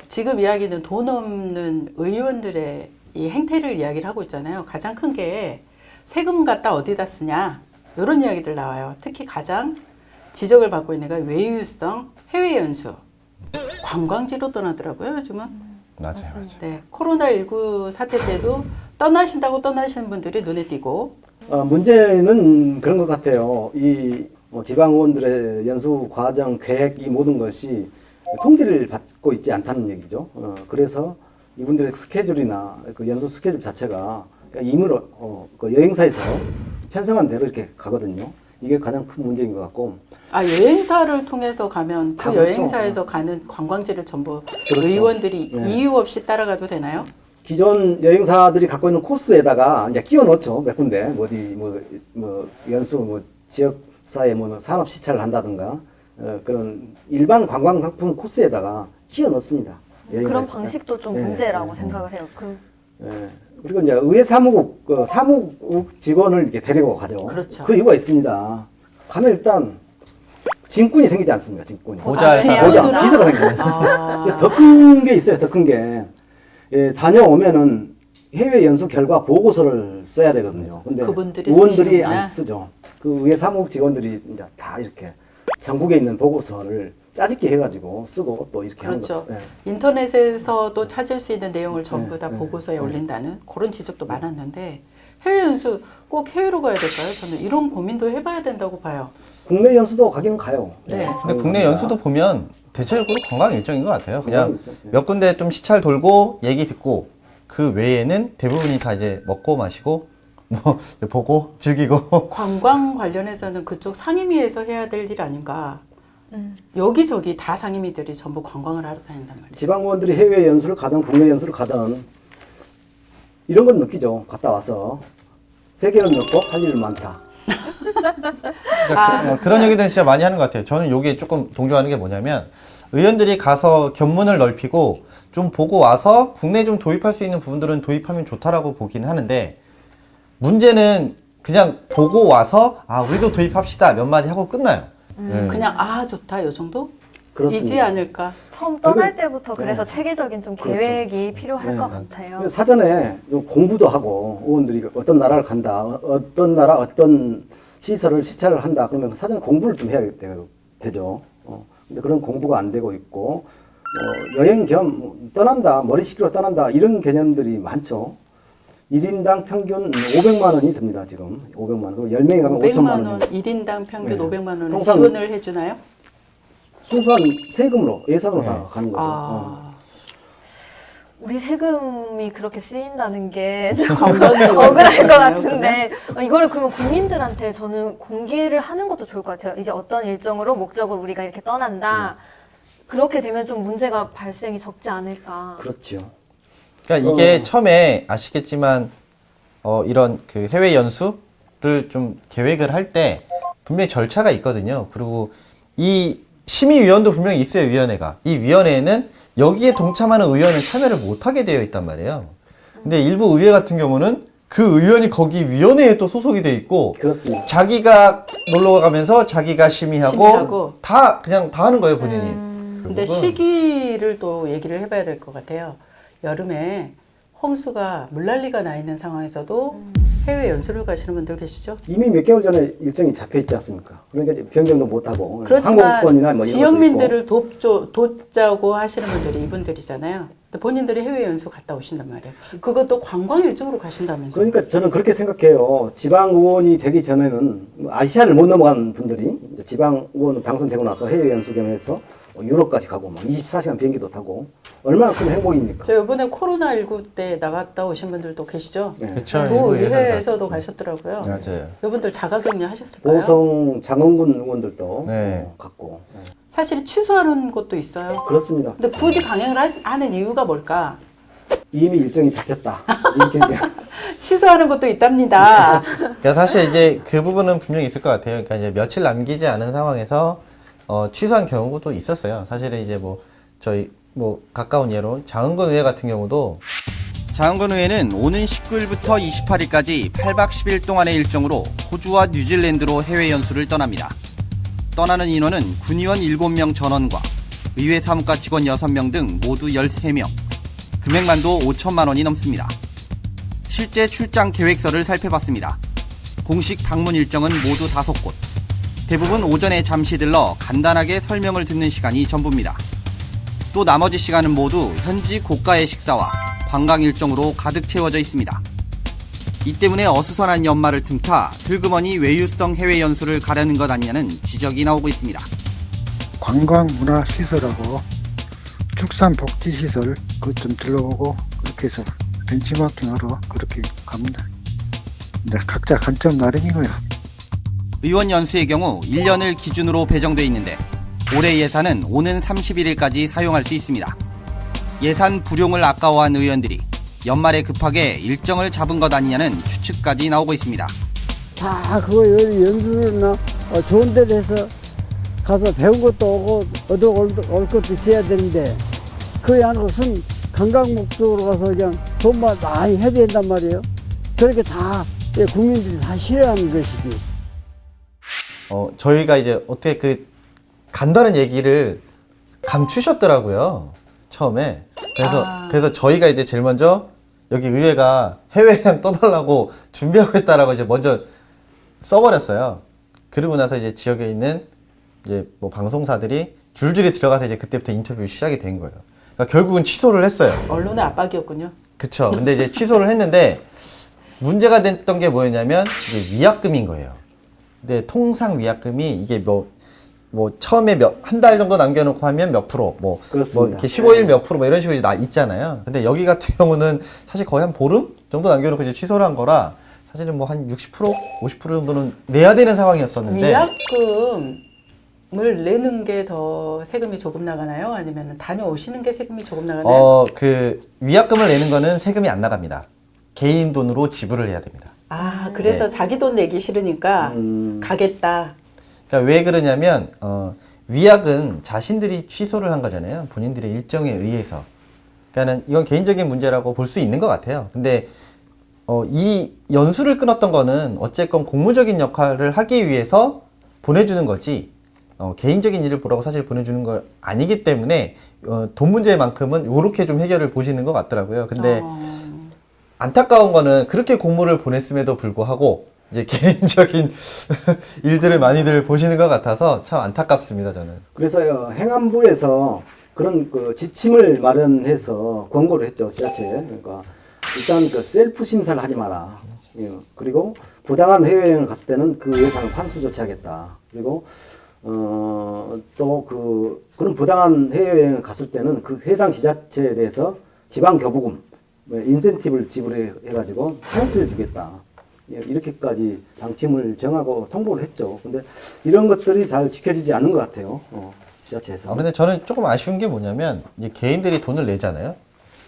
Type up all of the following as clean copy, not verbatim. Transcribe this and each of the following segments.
지금 이야기는 돈 없는 의원들의 이 행태를 이야기를 하고 있잖아요. 가장 큰 게 세금 갖다 어디다 쓰냐 이런 이야기들 나와요. 특히 가장 지적을 받고 있는 게 외유성 해외 연수 관광지로 떠나더라고요. 요즘은. 맞아요. 네, 코로나19 사태 때도 떠나신다고 떠나시는 분들이 눈에 띄고 문제는 그런 것 같아요. 지방 의원들의 연수 과정, 계획 이 모든 것이 통지를 받고 있지 않다는 얘기죠. 그래서 이분들의 스케줄이나 그 연수 스케줄 자체가 임으로 그 여행사에서 편성한 대로 이렇게 가거든요. 이게 가장 큰 문제인 것 같고. 여행사를 통해서 가면 그 그렇죠. 여행사에서 가는 관광지를 전부 그렇죠. 의원들이 네. 이유 없이 따라가도 되나요? 기존 여행사들이 갖고 있는 코스에다가 이제 끼워 넣죠. 몇 군데. 연수, 지역사회 산업 시찰을 한다든가, 그런 일반 관광 상품 코스에다가 끼워 넣습니다. 그런 방식도 좀 문제라고 생각을 해요. 그리고 이제 의회 사무국, 사무국 직원을 이렇게 데리고 가죠. 그렇죠. 그 이유가 있습니다. 가면 일단 진군이 생기지 않습니까? 진군이. 보좌 진군으로? 비서가 생겨요. 더 큰 게 있어요. 더 큰 게. 다녀오면은 해외 연수 결과 보고서를 써야 되거든요. 근데 그분들이 의원들이 쓰시는구나. 안 쓰죠. 그 의회 사무국 직원들이 이제 다 이렇게 전국에 있는 보고서를 짜집기 해가지고 쓰고 또 이렇게 그렇죠. 하는 거죠. 인터넷에서도 찾을 수 있는 내용을 전부 다 네. 보고서에 올린다는 그런 지적도 많았는데 해외 연수 꼭 해외로 가야 될까요? 저는 이런 고민도 해봐야 된다고 봐요. 국내 연수도 가긴 가요. 네. 근데 국내 연수도 보면 대체적으로 관광 일정인 것 같아요. 그냥 관광 일정, 몇 군데 좀 시찰 돌고 얘기 듣고 그 외에는 대부분이 다 이제 먹고 마시고 뭐 보고 즐기고 관광 관련해서는 그쪽 상임위에서 해야 될 일 아닌가. 여기저기 다 상임위들이 전부 관광을 하러 다닌단 말이에요. 지방 의원들이 해외 연수를 가든 국내 연수를 가든 이런 건 느끼죠. 갔다 와서 세계는 넓고 할 일은 많다. 그러니까 그런 얘기들은 진짜 많이 하는 것 같아요. 저는 여기에 조금 동조하는 게 뭐냐면 의원들이 가서 견문을 넓히고 좀 보고 와서 국내에 좀 도입할 수 있는 부분들은 도입하면 좋다라고 보긴 하는데 문제는 그냥 보고 와서 우리도 도입합시다 몇 마디 하고 끝나요. 그냥 좋다 요 정도? 그렇습니다. 이지 않을까? 처음 떠날 때부터 그래서 체계적인 좀 그렇죠. 계획이 필요할 네. 것 같아요. 사전에 공부도 하고 의원들이 어떤 나라를 간다, 어떤 나라 어떤 시설을 시찰을 한다 그러면 사전 공부를 좀 해야 되죠. 근데 그런 공부가 안 되고 있고 여행 겸 떠난다, 머리 식히러 떠난다 이런 개념들이 많죠. 1인당 평균 500만 원이 듭니다. 지금 500만 원. 그리고 10명이 가면 5천만 500만 원. 원, 1인당 평균 네. 500만 원을 통상- 지원을 해주나요? 순수한 세금으로 예산으로 네. 다 가는 거죠. 우리 세금이 그렇게 쓰인다는 게 좀 관광이 억울할 것 어렵잖아요, 같은데 이거를 그러면 국민들한테 저는 공개를 하는 것도 좋을 것 같아요. 이제 어떤 일정으로 목적으로 우리가 이렇게 떠난다. 그렇게 되면 좀 문제가 발생이 적지 않을까. 그렇죠. 그러니까 이게 처음에 아시겠지만 이런 그 해외 연수를 좀 계획을 할 때 분명히 절차가 있거든요. 그리고 이 심의위원도 분명히 있어요. 위원회가. 이 위원회에는 여기에 동참하는 의원은 참여를 못하게 되어 있단 말이에요. 근데 일부 의회 같은 경우는 그 의원이 거기 위원회에 또 소속이 돼 있고 그렇습니다. 자기가 놀러 가면서 자기가 심의하고 다 그냥 다 하는 거예요, 본인이. 근데 결국은. 시기를 또 얘기를 해봐야 될 것 같아요. 여름에 홍수가 물난리가 나 있는 상황에서도 해외 연수를 가시는 분들 계시죠? 이미 몇 개월 전에 일정이 잡혀 있지 않습니까? 그러니까 이제 변경도 못 하고 그렇지만 항공권이나 뭐 이런 것도 지역민들을 돕자고 하시는 분들이 이분들이잖아요. 근데 본인들이 해외 연수 갔다 오신단 말이에요. 그것도 관광 일정으로 가신다면서요. 그러니까 저는 그렇게 생각해요. 지방 의원이 되기 전에는 아시아를 못 넘어간 분들이 이제 지방 의원 당선되고 나서 해외 연수 겸해서 유럽까지 가고 막 24시간 비행기도 타고 얼마나 큰 행복입니까? 저 이번에 코로나19 때 나갔다 오신 분들도 계시죠? 네. 그쵸. 도의회에서도 가셨더라고요. 맞아요. 이분들 자가격리 하셨을까요? 보성 장원군 의원들도 네. 갔고 사실 취소하는 곳도 있어요. 그렇습니다. 근데 굳이 강행을 하는 이유가 뭘까? 이미 일정이 잡혔다. 이렇게 취소하는 것도 있답니다. 그러니까 사실 이제 그 부분은 분명히 있을 것 같아요. 그러니까 이제 며칠 남기지 않은 상황에서 취소한 경우도 있었어요. 사실은 이제 저희 가까운 예로 장흥군 의회 같은 경우도 장흥군 의회는 오는 19일부터 28일까지 8박 10일 동안의 일정으로 호주와 뉴질랜드로 해외 연수를 떠납니다. 떠나는 인원은 군의원 7명 전원과 의회 사무과 직원 6명 등 모두 13명. 금액만도 5천만 원이 넘습니다. 실제 출장 계획서를 살펴봤습니다. 공식 방문 일정은 모두 5곳. 대부분 오전에 잠시 들러 간단하게 설명을 듣는 시간이 전부입니다. 또 나머지 시간은 모두 현지 고가의 식사와 관광 일정으로 가득 채워져 있습니다. 이 때문에 어수선한 연말을 틈타 슬그머니 외유성 해외 연수를 가려는 것 아니냐는 지적이 나오고 있습니다. 관광문화시설하고 축산복지시설 그것 좀 들러보고 그렇게 해서 벤치마킹하러 그렇게 갑니다. 근데 각자 관점 나름이고요. 의원 연수의 경우 1년을 기준으로 배정돼 있는데 올해 예산은 오는 31일까지 사용할 수 있습니다. 예산 불용을 아까워한 의원들이 연말에 급하게 일정을 잡은 것 아니냐는 추측까지 나오고 있습니다. 다 그거 연수나 좋은 데로 해서 가서 배운 것도 오고 얻어올 것도 있어야 되는데 그게 아니고 순 관광 목적으로 가서 그냥 돈만 많이 해야 된단 말이에요. 그렇게 다 국민들이 다 싫어하는 것이지. 저희가 이제 어떻게 그 간다는 얘기를 감추셨더라고요. 처음에. 그래서 저희가 이제 제일 먼저 여기 의회가 해외여행 떠달라고 준비하고 있다라고 이제 먼저 써버렸어요. 그러고 나서 이제 지역에 있는 이제 뭐 방송사들이 줄줄이 들어가서 이제 그때부터 인터뷰 시작이 된 거예요. 그러니까 결국은 취소를 했어요. 언론의 압박이었군요. 그쵸. 근데 이제 취소를 했는데 문제가 됐던 게 뭐였냐면 이게 위약금인 거예요. 근데 통상 위약금이 이게 뭐 처음에 한 달 정도 남겨놓고 하면 몇 프로, 뭐 이렇게 15일 몇 프로 뭐 이런 식으로 있잖아요. 근데 여기 같은 경우는 사실 거의 한 보름 정도 남겨놓고 이제 취소를 한 거라 사실은 뭐 한 60%, 50% 정도는 내야 되는 상황이었었는데. 위약금을 내는 게 더 세금이 조금 나가나요? 아니면 다녀오시는 게 세금이 조금 나가나요? 그 위약금을 내는 거는 세금이 안 나갑니다. 개인 돈으로 지불을 해야 됩니다. 아, 그래서 네. 자기 돈 내기 싫으니까 가겠다. 그러니까 왜 그러냐면 위약은 자신들이 취소를 한 거잖아요. 본인들의 일정에 의해서. 그러니까는 이건 개인적인 문제라고 볼 수 있는 것 같아요. 근데 이 연수를 끊었던 거는 어쨌건 공무적인 역할을 하기 위해서 보내주는 거지 개인적인 일을 보라고 사실 보내주는 거 아니기 때문에 돈 문제만큼은 요렇게 좀 해결을 보시는 것 같더라고요. 근데 안타까운 거는 그렇게 공무를 보냈음에도 불구하고 이제 개인적인 일들을 많이들 보시는 것 같아서 참 안타깝습니다, 저는. 그래서 행안부에서 그런 그 지침을 마련해서 권고를 했죠, 지자체에. 그러니까 일단 그 셀프 심사를 하지 마라. 예. 그리고 부당한 해외여행을 갔을 때는 그 예산을 환수 조치하겠다. 그리고 또 그런 부당한 해외여행을 갔을 때는 그 해당 지자체에 대해서 지방 교부금, 인센티브를 지불해가지고 페널티를 주겠다. 예, 이렇게까지 방침을 정하고 통보를 했죠. 근데 이런 것들이 잘 지켜지지 않는 것 같아요. 지자체에서. 근데 저는 조금 아쉬운 게 뭐냐면 이제 개인들이 돈을 내잖아요.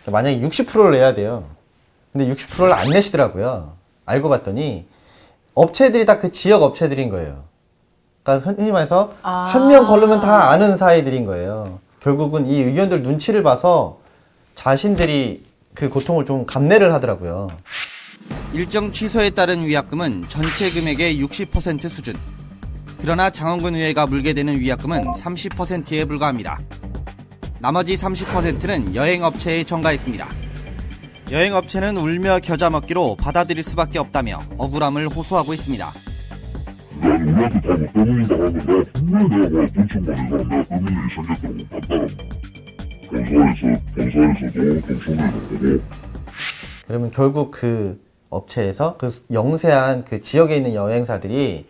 그러니까 만약에 60%를 내야 돼요. 근데 60%를 안 내시더라고요. 알고 봤더니 업체들이 다 그 지역 업체들인 거예요. 그러니까 흔히 말해서 한 명 걸르면 다 아는 사이들인 거예요. 결국은 이 의견들 눈치를 봐서 자신들이 그 고통을 좀 감내를 하더라고요. 일정 취소에 따른 위약금은 전체 금액의 60% 수준. 그러나 장원근 의회가 물게 되는 위약금은 30%에 불과합니다. 나머지 30%는 여행업체에 전가했습니다. 여행업체는 울며 겨자 먹기로 받아들일 수밖에 없다며 억울함을 호소하고 있습니다. 우리한테 다 뭐 때문인가 하는데 분명히 내가 어떤 청문회가 내가 때문에 생겼다고 간단하고 본사에서도 좀 손해를 보고 그러면 결국 그 업체에서 그 영세한 그 지역에 있는 여행사들이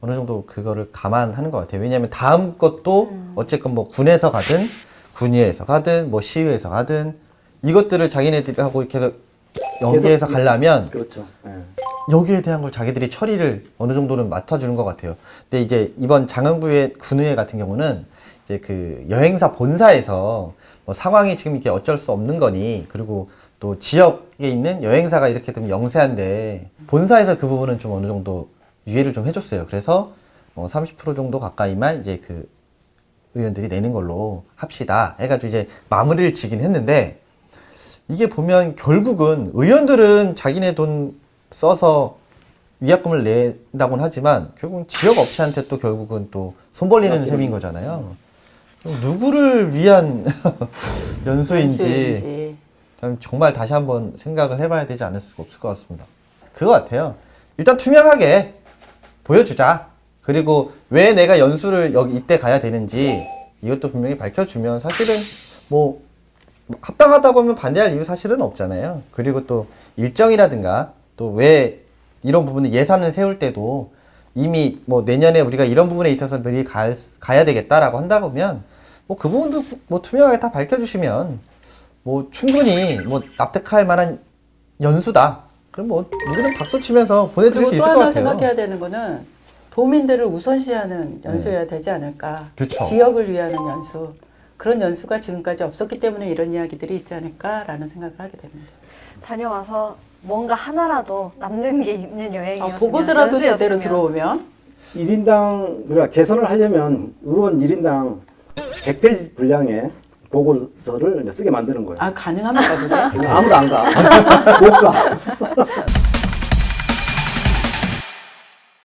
어느 정도 그거를 감안하는 것 같아요. 왜냐하면 다음 것도 어쨌건 뭐 군에서 가든 군위에서 가든 뭐 시의회에서 가든 이것들을 자기네들하고 이렇게 연계해서 가려면 그렇죠. 예. 여기에 대한 걸 자기들이 처리를 어느 정도는 맡아주는 것 같아요. 근데 이제 이번 장안구의 군의회 같은 경우는 이제 그 여행사 본사에서 뭐 상황이 지금 이렇게 어쩔 수 없는 거니 그리고 또 지역에 있는 여행사가 이렇게 좀 영세한데 본사에서 그 부분은 좀 어느 정도 유예를 좀 해줬어요. 그래서 30% 정도 가까이만 이제 그 의원들이 내는 걸로 합시다 해가지고 이제 마무리를 지긴 했는데 이게 보면 결국은 의원들은 자기네 돈 써서 위약금을 낸다고는 하지만 결국은 지역 업체한테 또 결국은 또 손 벌리는 셈인 거잖아요. 누구를 위한 연수인지 연수인지. 정말 다시 한번 생각을 해봐야 되지 않을 수가 없을 것 같습니다. 그거 같아요. 일단 투명하게 보여주자. 그리고 왜 내가 연수를 여기 이때 가야 되는지 이것도 분명히 밝혀주면 사실은 뭐 합당하다고 하면 반대할 이유 사실은 없잖아요. 그리고 또 일정이라든가 또 왜 이런 부분을 예산을 세울 때도 이미 뭐 내년에 우리가 이런 부분에 있어서 미리 가야 되겠다라고 한다 보면 뭐 그 부분도 뭐 투명하게 다 밝혀주시면 뭐 충분히 뭐 납득할 만한 연수다. 그럼 뭐 누구든 박수 치면서 보내드릴 그리고 수 또 있을 것 하나 같아요. 생각해야 되는 거는 도민들을 우선시하는 연수여야 되지 않을까. 그쵸. 지역을 위하는 연수. 그런 연수가 지금까지 없었기 때문에 이런 이야기들이 있지 않을까라는 생각을 하게 됩니다. 다녀와서 뭔가 하나라도 남는 게 있는 여행이었으면 보고서라도 제대로 연수였으면. 들어오면 1인당 그러니까 개선을 하려면 의원 1인당 100페이지 분량의 보고서를 이제 쓰게 만드는 거예요. 가능합니까 그게? 아무도 안 가. 못 가.